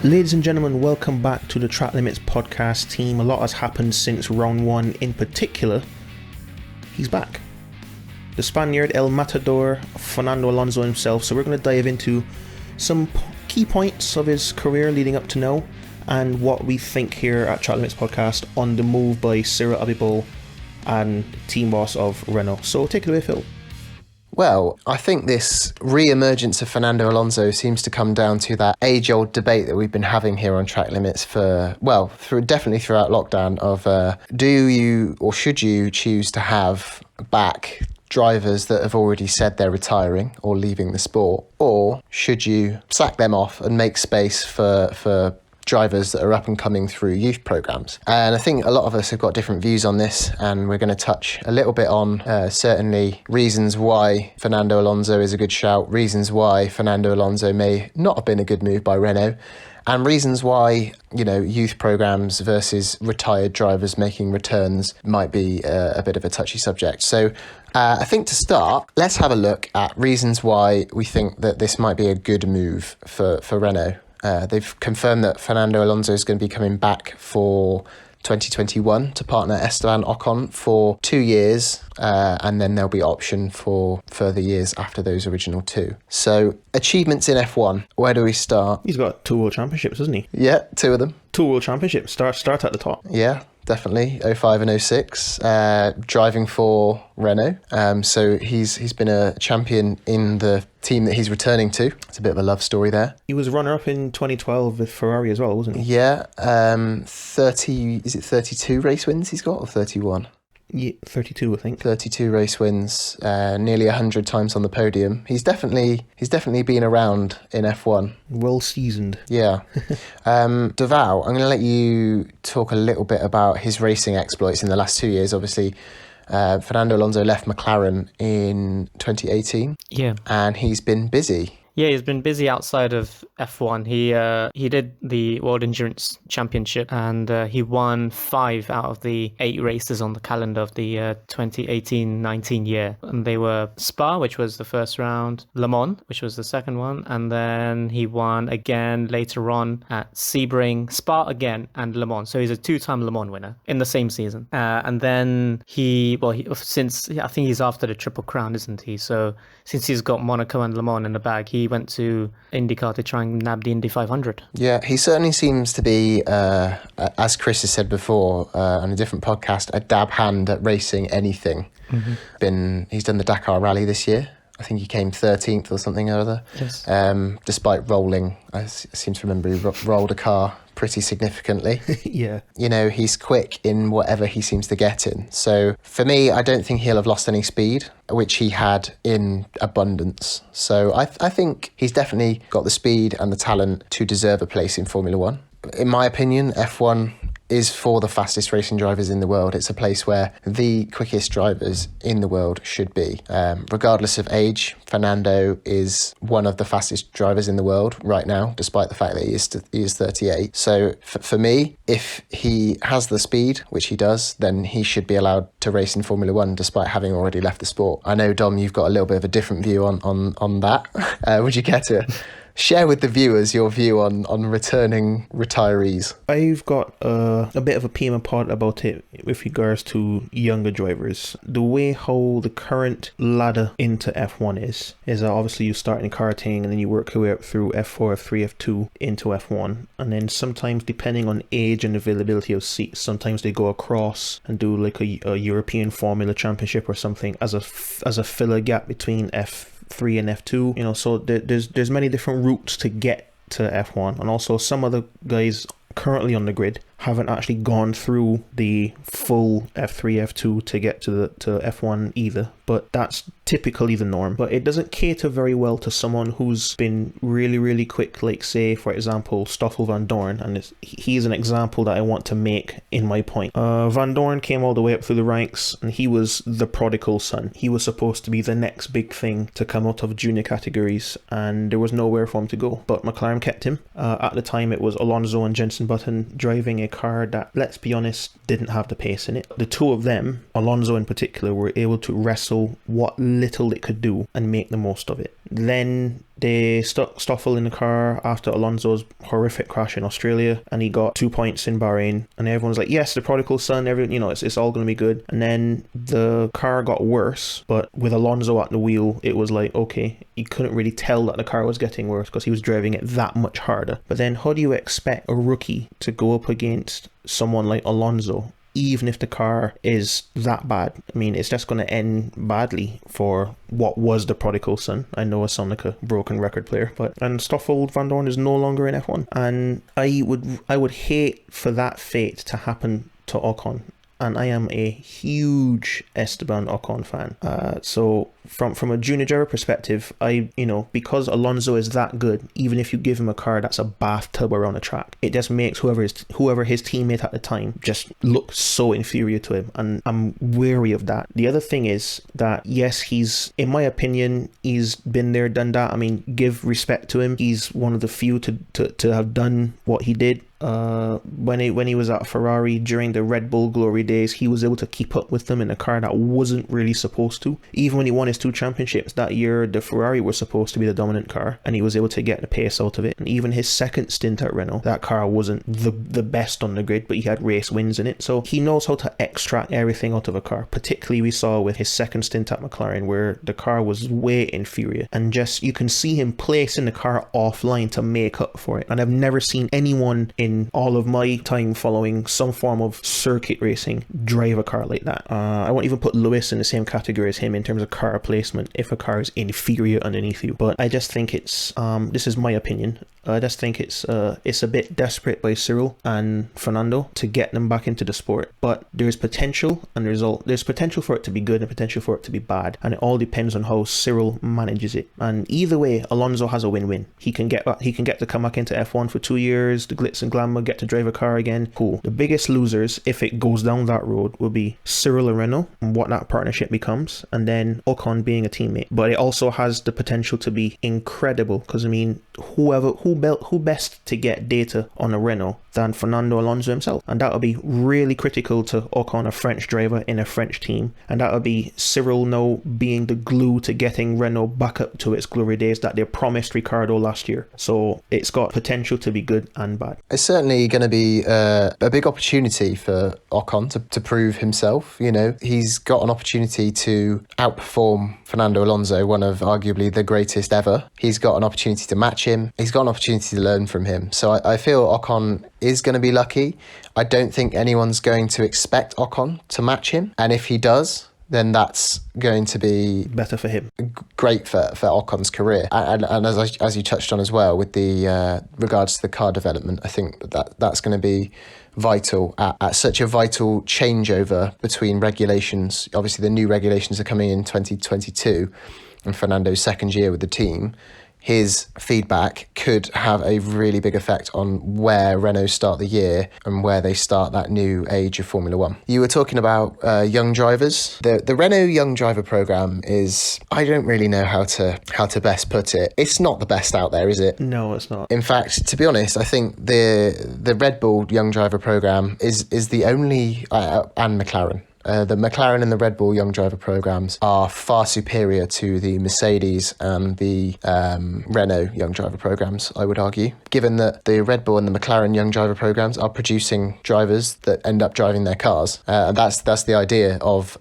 Ladies and gentlemen, welcome back to the Track Limits podcast team. A lot has happened since round one. In particular, he's back. The Spaniard El Matador, Fernando Alonso himself. So we're going to dive into some key points of his career leading up to now and what we think here at Track Limits podcast on the move by Cyril Abiteboul and team boss of Renault. So take it away, Phil. Well, I think this re-emergence of Fernando Alonso seems to come down to that age-old debate that we've been having here on Track Limits definitely throughout lockdown of do you or should you choose to have back drivers that have already said they're retiring or leaving the sport, or should you sack them off and make space for drivers that are up and coming through youth programs? And I think a lot of us have got different views on this, and we're going to touch a little bit on certainly reasons why Fernando Alonso is a good shout, reasons why Fernando Alonso may not have been a good move by Renault, and reasons why, youth programs versus retired drivers making returns might be a bit of a touchy subject. So I think to start, let's have a look at reasons why we think that this might be a good move for Renault. They've confirmed that Fernando Alonso is going to be coming back for 2021 to partner Esteban Ocon for 2 years, and then there'll be option for further years after those original 2. So, achievements in F1, where do we start? He's got 2 World Championships, hasn't he? Yeah, 2 of them. 2 World Championships. Start at the top. Yeah, definitely. 05 and 06, driving for Renault. So he's been a champion in the team that he's returning to. It's a bit of a love story there. He was runner-up in 2012 with Ferrari as well, wasn't he? Yeah, 32 race wins he's got, or 31? Yeah, 32, I think. 32 race wins, nearly 100 times on the podium. He's definitely been around in F1. Well seasoned. Yeah. Deval, I'm going to let you talk a little bit about his racing exploits in the last 2 years. Obviously, Fernando Alonso left McLaren in 2018. Yeah. And he's been busy. Yeah, he's been busy outside of F1. He did the World Endurance Championship, and he won 5 out of the 8 races on the calendar of the 2018-19 year. And they were Spa, which was the first round, Le Mans, which was the second one, and then he won again later on at Sebring, Spa again, and Le Mans. So he's a 2-time Le Mans winner in the same season. And then since I think he's after the Triple Crown, isn't he? So since he's got Monaco and Le Mans in the bag, he went to IndyCar to try and nab the Indy 500. Yeah, he certainly seems to be, as Chris has said before on a different podcast, a dab hand at racing anything. Mm-hmm. He's done the Dakar Rally this year. I think he came 13th or something or other. Yes. Despite rolling, I seem to remember he rolled a car pretty significantly. Yeah. He's quick in whatever he seems to get in. So for me, I don't think he'll have lost any speed, which he had in abundance. So I think he's definitely got the speed and the talent to deserve a place in Formula One. In my opinion, F1 is for the fastest racing drivers in the world. It's a place where the quickest drivers in the world should be. Regardless of age, Fernando is one of the fastest drivers in the world right now, despite the fact that he is 38. So for me, if he has the speed, which he does, then he should be allowed to race in Formula One, despite having already left the sport. I know, Dom, you've got a little bit of a different view on that. Would you care to share with the viewers your view on returning retirees? I've got a bit of a PM pod about it with regards to younger drivers. The way how the current ladder into F1 is that obviously you start in karting and then you work your way up through F4, F3, F2 into F1. And then sometimes, depending on age and availability of seats, sometimes they go across and do like a European Formula Championship or something as a filler gap between F3 and F2, so there's many different routes to get to F1, and also some of the guys currently on the grid haven't actually gone through the full F3, F2 to get to F1 either, but that's typically the norm. But it doesn't cater very well to someone who's been really, really quick, like say, for example, Stoffel Van Dorn, and he's an example that I want to make in my point. Van Dorn came all the way up through the ranks, and he was the prodigal son. He was supposed to be the next big thing to come out of junior categories, and there was nowhere for him to go. But McLaren kept him. At the time, it was Alonso and Jenson Button driving a car that, let's be honest, didn't have the pace in it. The two of them, Alonso in particular, were able to wrestle what little it could do and make the most of it. Then They stuck Stoffel in the car after Alonso's horrific crash in Australia, and he got 2 points in Bahrain, and everyone's like, yes, the prodigal son, it's all going to be good. And then the car got worse, but with Alonso at the wheel, it was like, okay, you couldn't really tell that the car was getting worse because he was driving it that much harder. But then how do you expect a rookie to go up against someone like Alonso, even if the car is that bad? I mean, it's just going to end badly for what was the prodigal son. I know I sound like a broken record player, and Stoffel Van Dorn is no longer in F1, and I would hate for that fate to happen to Ocon. And I am a huge Esteban Ocon fan. So from a junior driver perspective, because Alonso is that good, even if you give him a car that's a bathtub around the track, it just makes whoever his teammate at the time just look so inferior to him. And I'm wary of that. The other thing is that, yes, he's, in my opinion, he's been there, done that. I mean, give respect to him. He's one of the few to have done what he did. When he was at Ferrari during the Red Bull glory days, he was able to keep up with them in a car that wasn't really supposed to. Even when he won his 2 championships that year, the Ferrari was supposed to be the dominant car, and he was able to get the pace out of it. And even his second stint at Renault, that car wasn't the best on the grid, but he had race wins in it. So he knows how to extract everything out of a car. Particularly we saw with his second stint at McLaren, where the car was way inferior, and just you can see him placing the car offline to make up for it. And I've never seen anyone in all of my time following some form of circuit racing drive a car like that. I won't even put Lewis in the same category as him in terms of car placement if a car is inferior underneath you. But I just think it's this is my opinion, I just think it's a bit desperate by Cyril and Fernando to get them back into the sport. But there's potential, and there's potential for it to be good and potential for it to be bad, and it all depends on how Cyril manages it. And either way, Alonso has a win-win. He can get to come back into F1 for 2 years, the glitz and glamour, get to drive a car again. Cool. The biggest losers, if it goes down that road, will be Cyril and Renault and what that partnership becomes, and then Ocon being a teammate. But it also has the potential to be incredible, because I mean, who best to get data on a Renault than Fernando Alonso himself? And that would be really critical to Ocon, a French driver in a French team, and that would be Cyril now being the glue to getting Renault back up to its glory days that they promised Ricciardo last year. So it's got potential to be good and bad. It's certainly going to be a big opportunity for Ocon to prove himself. You know, he's got an opportunity to outperform Fernando Alonso, one of arguably the greatest ever. He's got an opportunity to match him. He's got an opportunity to learn from him. So I feel Ocon is going to be lucky. I don't think anyone's going to expect Ocon to match him. And if he does, then that's going to be better for him. Great for Ocon's career. And as you touched on as well, with the regards to the car development, I think that's going to be vital at such a vital changeover between regulations. Obviously, the new regulations are coming in 2022, and Fernando's second year with the team. His feedback could have a really big effect on where Renault start the year and where they start that new age of Formula One. You were talking about young drivers. The Renault Young Driver Programme is, I don't really know how to best put it. It's not the best out there, is it? No, it's not. In fact, to be honest, I think the Red Bull Young Driver Programme is the only, and McLaren. The McLaren and the Red Bull Young Driver programs are far superior to the Mercedes and the Renault Young Driver programs, I would argue, given that the Red Bull and the McLaren Young Driver programs are producing drivers that end up driving their cars. That's the idea of...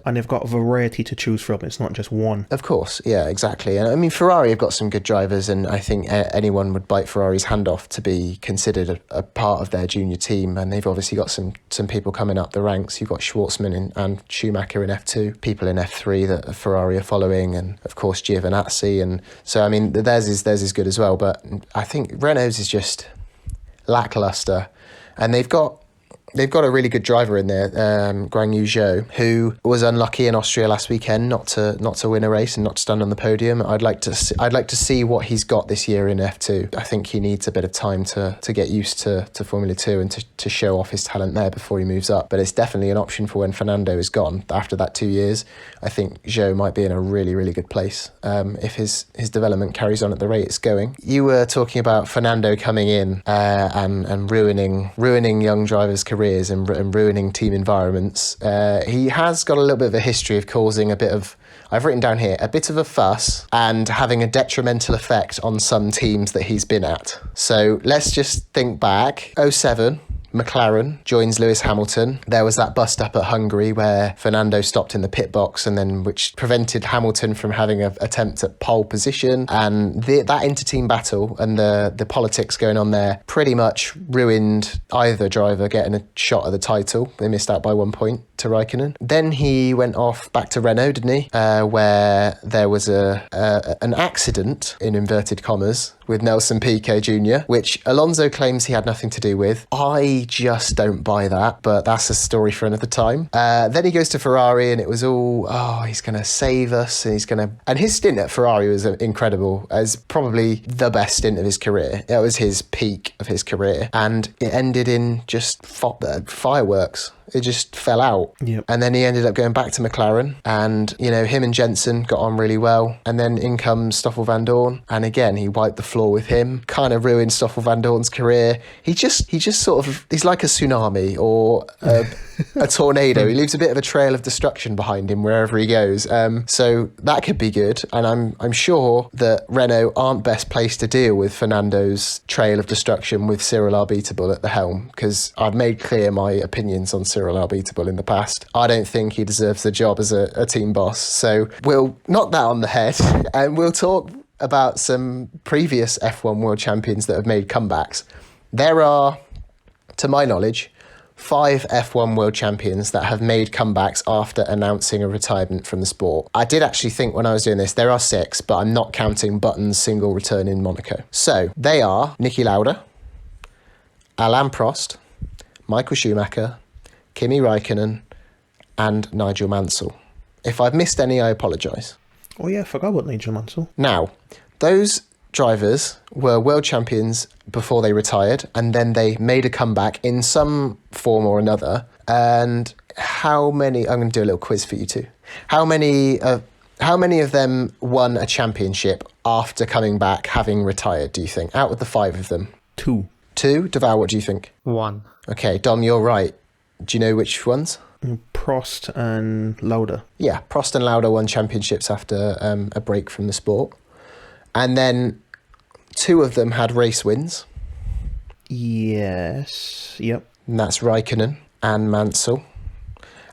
and they've got a variety to choose from. It's not just one. Of course, yeah, exactly. And I mean, Ferrari have got some good drivers, and I think anyone would bite Ferrari's hand off to be considered a part of their junior team. And they've obviously got some people coming up the ranks. You've got Schwartzman and Schumacher in F2, people in F3 that Ferrari are following, and of course Giovinazzi. And so, I mean, theirs is good as well. But I think Renault's is just lackluster, and they've got a really good driver in there, Guan Yu Zhou, who was unlucky in Austria last weekend not to win a race and not to stand on the podium. I'd like to see what he's got this year in F2. I think he needs a bit of time to get used to Formula 2 and to show off his talent there before he moves up. But it's definitely an option for when Fernando is gone. After that 2 years, I think Zhou might be in a really, really good place if his development carries on at the rate it's going. You were talking about Fernando coming in and ruining young drivers' careers. careers and ruining team environments. He has got a little bit of a history of causing a bit of, I've written down here, a bit of a fuss and having a detrimental effect on some teams that he's been at. So let's just think back. 2007. McLaren joins Lewis Hamilton. There was that bust up at Hungary where Fernando stopped in the pit box and then which prevented Hamilton from having an attempt at pole position. And that inter-team battle and the politics going on there pretty much ruined either driver getting a shot at the title. They missed out by 1 point to Raikkonen. Then he went off back to Renault, didn't he? Where there was an accident, in inverted commas, with Nelson Piquet Jr., which Alonso claims he had nothing to do with. I just don't buy that, but that's a story for another time. Then he goes to Ferrari and it was all, he's going to save us and his stint at Ferrari was incredible, as probably the best stint of his career. It was his peak of his career and it ended in just fireworks. It just fell out. Yep. And then he ended up going back to McLaren and, him and Jensen got on really well. And then in comes Stoffel Van Dorn. And again, he wiped the floor with him, kind of ruined Stoffel Van Dorn's career. He just sort of, he's like a tsunami or a tornado. He leaves a bit of a trail of destruction behind him wherever he goes. So that could be good. And I'm sure that Renault aren't best placed to deal with Fernando's trail of destruction with Cyril Arbitable at the helm, because I've made clear my opinions on Cyril Arbitable in the past. I don't think he deserves the job as a team boss. So we'll knock that on the head and we'll talk about some previous F1 world champions that have made comebacks. There are, to my knowledge, 5 F1 world champions that have made comebacks after announcing a retirement from the sport. I did actually think when I was doing this, there are 6, but I'm not counting Button's single return in Monaco. So they are Niki Lauda, Alain Prost, Michael Schumacher, Kimi Raikkonen, and Nigel Mansell. If I've missed any, I apologise. Oh yeah, I forgot about Nigel Mansell. Now, those drivers were world champions before they retired, and then they made a comeback in some form or another. And how many? I'm going to do a little quiz for you two. How many of them won a championship after coming back, having retired? Do you think, out of the 5 of them? 2. 2. Deval, what do you think? 1. Okay, Dom, you're right. Do you know which ones? Prost and Lauda. Yeah, Prost and Lauda won championships after a break from the sport. And then 2 of them had race wins. Yes. Yep. And that's Raikkonen and Mansell.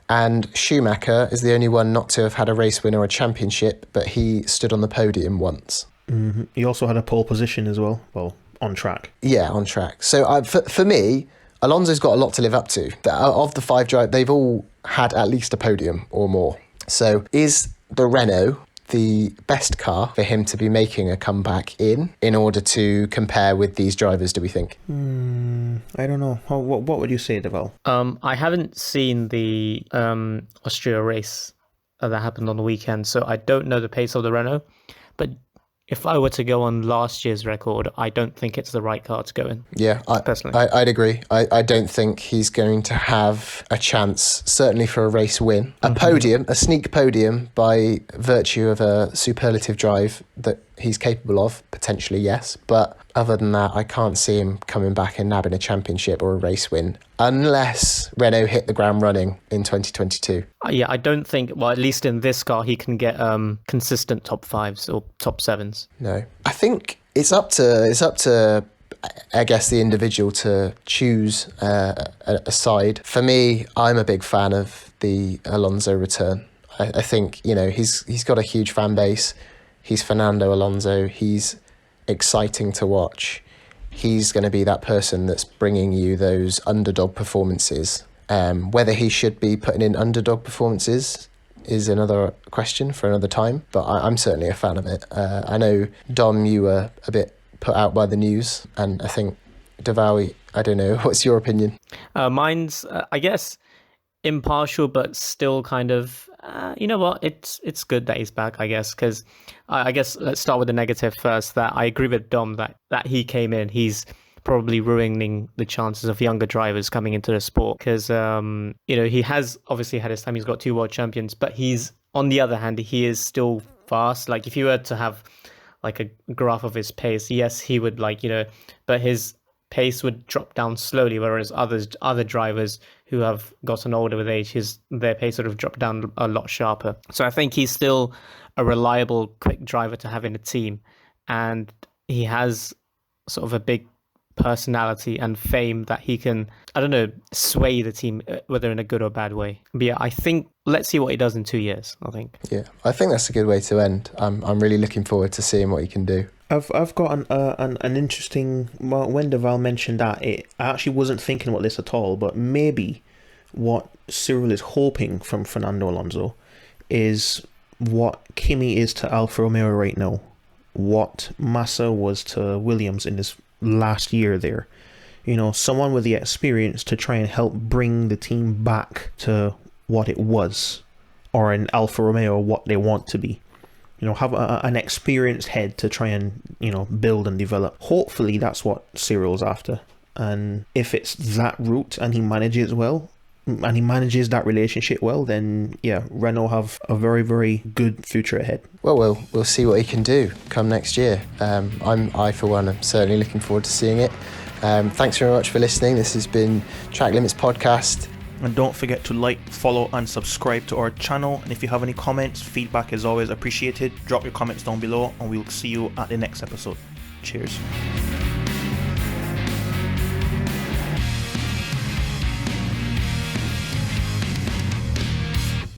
And Schumacher is the only one not to have had a race win or a championship, but he stood on the podium once. Mm-hmm. He also had a pole position as well. Well, on track. Yeah, on track. So for me, Alonso's got a lot to live up to. Of the 5 drivers, they've all had at least a podium or more. So is the Renault the best car for him to be making a comeback in order to compare with these drivers, do we think? I don't know. What would you say, Deval? I haven't seen the Austria race that happened on the weekend, so I don't know the pace of the Renault. But if I were to go on last year's record, I don't think it's the right car to go in. Yeah, personally. I'd agree. I don't think he's going to have a chance, certainly for a race win. A podium, a sneak podium by virtue of a superlative drive that he's capable of, potentially, yes. But other than that, I can't see him coming back and nabbing a championship or a race win, unless Renault hit the ground running in 2022. Yeah, I don't think, well, at least in this car, he can get consistent top 5s or top 7s. No. I think it's up to I guess the individual to choose a side. For me, I'm a big fan of the Alonso return. I think, he's got a huge fan base. He's Fernando Alonso. He's exciting to watch. He's going to be that person that's bringing you those underdog performances. Whether he should be putting in underdog performances is another question for another time, but I'm certainly a fan of it. I know, Dom, you were a bit put out by the news, and I think, Devawi, I don't know, what's your opinion? Mine's, I guess, impartial, but still kind of, you know what, it's good that he's back, I guess, because I guess let's start with the negative first, that I agree with Dom that he came in, he's probably ruining the chances of younger drivers coming into the sport, because he has obviously had his time, he's got 2 world champions, but he's, on the other hand, he is still fast. Like if you were to have like a graph of his pace, yes, he would but his pace would drop down slowly, whereas other drivers who have gotten older with age, their pace would have dropped down a lot sharper. So I think he's still a reliable, quick driver to have in a team, and he has sort of a big personality and fame that he can, I don't know, sway the team, whether in a good or bad way. But yeah, I think let's see what he does in 2 years, I think. Yeah, I think that's a good way to end. I'm really looking forward to seeing what he can do. I've got an interesting, well, when Deval mentioned that, I actually wasn't thinking about this at all, but maybe what Cyril is hoping from Fernando Alonso is what Kimi is to Alfa Romeo right now, what Massa was to Williams in this last year there. You know, someone with the experience to try and help bring the team back to what it was, or in Alfa Romeo what they want to be. You know, have an experienced head to try and, you know, build and develop. Hopefully that's what Cyril's after. And if it's that route and he manages well, and he manages that relationship well, then yeah, Renault have a very, very good future ahead. Well, we'll see what he can do come next year. I for one am certainly looking forward to seeing it. Thanks very much for listening. This has been Track Limits Podcast. And don't forget to like, follow and subscribe to our channel. And if you have any comments, feedback is always appreciated. Drop your comments down below and we'll see you at the next episode. Cheers.